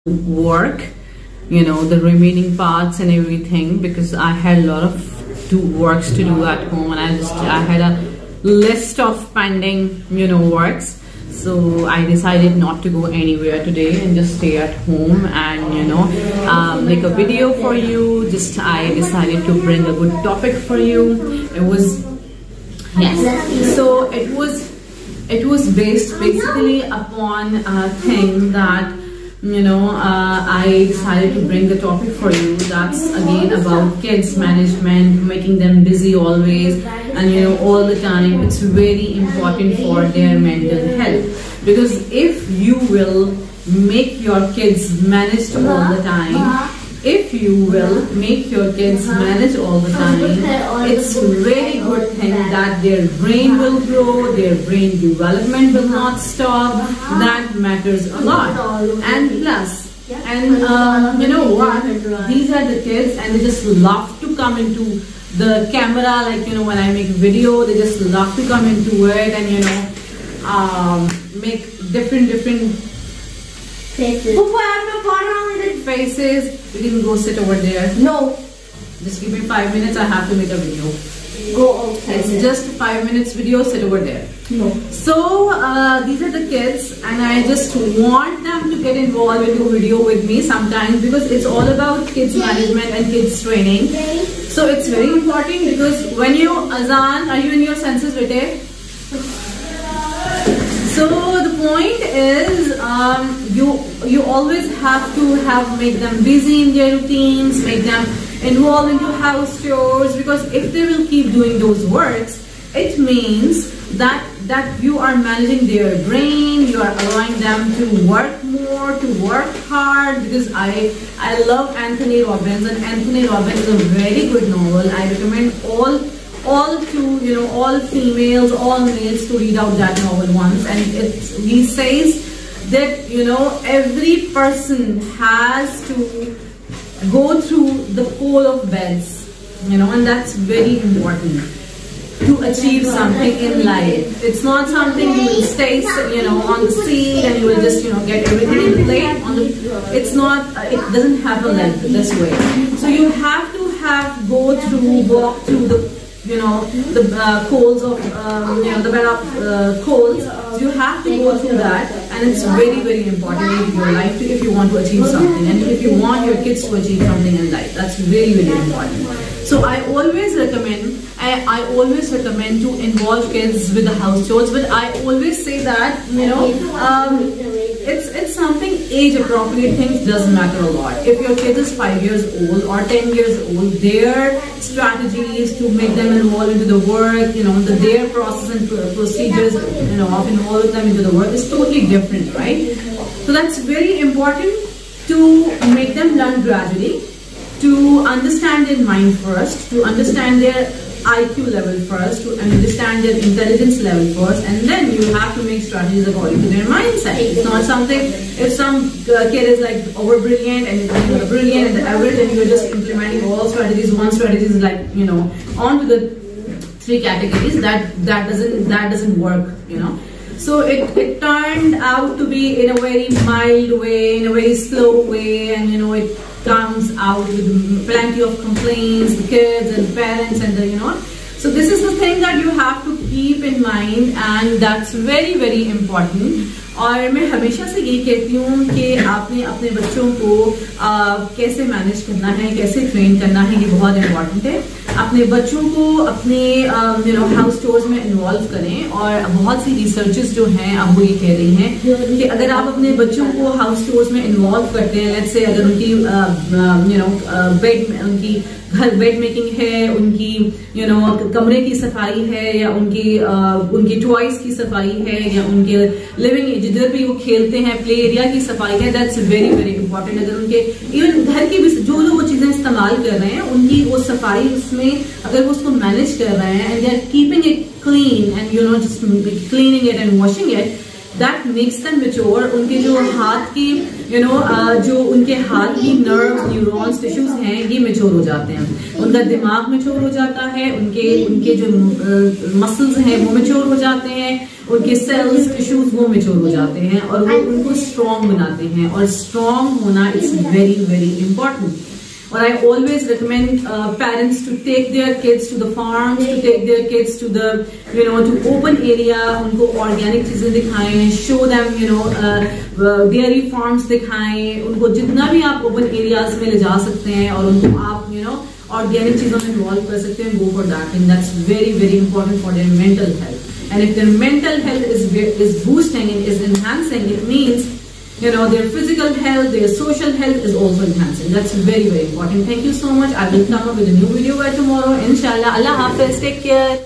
work, the remaining parts and everything, because I had a lot of works to do at home, and I had a list of pending works. So I decided not to go anywhere today and just stay at home and make a video for you. I decided to bring a good topic for you. So it was based basically upon a thing that I decided to bring the topic for you. That's again about kids management, making them busy always and all the time. It's very important for their mental health, because if you will make your kids managed all the time, it's a very good thing that their brain will grow, their brain development will not stop. That matters a lot. And plus, you know what, these are the kids and they just love to come into the camera, like when I make a video, they just love to come into it and make different faces. You can go sit over there. No. Just give me 5 minutes, I have to make a video. Go outside. It's just 5 minutes video, sit over there. No. So these are the kids, and I just want them to get involved into a video with me sometimes, because it's all about kids management and kids training. So it's very important, because when you azan, are you in your senses, bete? So the point is, you always have to make them busy in their routines, make them involved into house chores, because if they will keep doing those works, it means that you are managing their brain, you are allowing them to work more, to work hard. Because I love Anthony Robbins, and Anthony Robbins is a very good novel. I recommend all females, all males to read out that novel once. And he says that every person has to go through the pole of beds, and that's very important to achieve something in life. It's not something you will stay on the seat and you will just get everything in plate. It's not, it doesn't happen like this way. So you have to walk through the coals of the bed of coals. So you have to go through that, and it's very, very important in your life if you want to achieve something, and if you want your kids to achieve something in life. That's very, very important. So I always recommend to involve kids with the house chores, but I always say that it's something age appropriate things doesn't matter a lot. If your kid is 5 years old or 10 years old, their strategy is to make them involved into the work, their process and procedures, of involving them into the work is totally different, right? So that's very important to make them learn gradually, to understand their mind first, to understand their IQ level first, to understand their intelligence level first, and then you have to make strategies according to their mindset. It's not something, if some kid is like over brilliant and the brilliant and the average, and you're just implementing all strategies, one strategy is like onto the 3 categories, that doesn't work, So it turned out to be in a very mild way, in a very slow way, and it comes out with plenty of complaints, the kids and parents and so this is the thing that you have to keep in mind, and that's very, very important. और मैं हमेशा से ये कहती हूँ कि आपने अपने बच्चों को कैसे मैनेज करना है, कैसे ट्रेन करना है, ये बहुत इम्पोर्टेंट है. अपने बच्चों को अपने हाउस चोर्स में इन्वॉल्व करें. और बहुत सी रिसर्चेस जो हैं अब वो ये कह रही हैं कि अगर आप अपने बच्चों को हाउस चोर्स में इन्वॉल्व करते हैं, लेट्स से अगर उनकी बेड मेकिंग है, उनकी कमरे की सफाई है, या उनकी टॉयज की सफाई है, या उनके लिविंग जिधर भी वो खेलते हैं प्ले एरिया की सफाई है, दैट्स वेरी, वेरी इंपॉर्टेंट. अगर उनके इवन घर की भी जो वो चीजें इस्तेमाल कर रहे हैं, उनकी वो सफाई, उसमें अगर वो उसको मैनेज कर रहे हैं, and they are keeping it clean and just cleaning it and washing it, that makes them mature. उनके जो हाथ की जो उनके हाथ की नर्व्स, न्यूरॉन्स, टिश्यूज हैं ये मेच्योर हो जाते हैं, उनका दिमाग मेच्योर हो जाता है, उनके जो मसल्स हैं वो मेच्योर हो जाते हैं, उनके सेल्स, टिश्यूज वो मेच्योर हो जाते हैं और वो उनको स्ट्रॉन्ग बनाते हैं। और स्ट्रॉन्ग होना इट्स वेरी वेरी इंपॉर्टेंट। और I always recommend parents to take their kids to the farms, to take their kids to the to open area, उनको organic चीजें दिखाएं, show them dairy farms दिखाएं, उनको जितना भी आप open areas में ले जा सकते हैं और उनको आप organic चीजों में involve कर सकते हैं, go for that, and that's very very important for their mental health. And if their mental health is boosting and is enhancing, it means their physical health, their social health is also enhancing. That's very very important. Thank you so much. I will come up with a new video by tomorrow, inshallah. Allah Hafiz. Take care.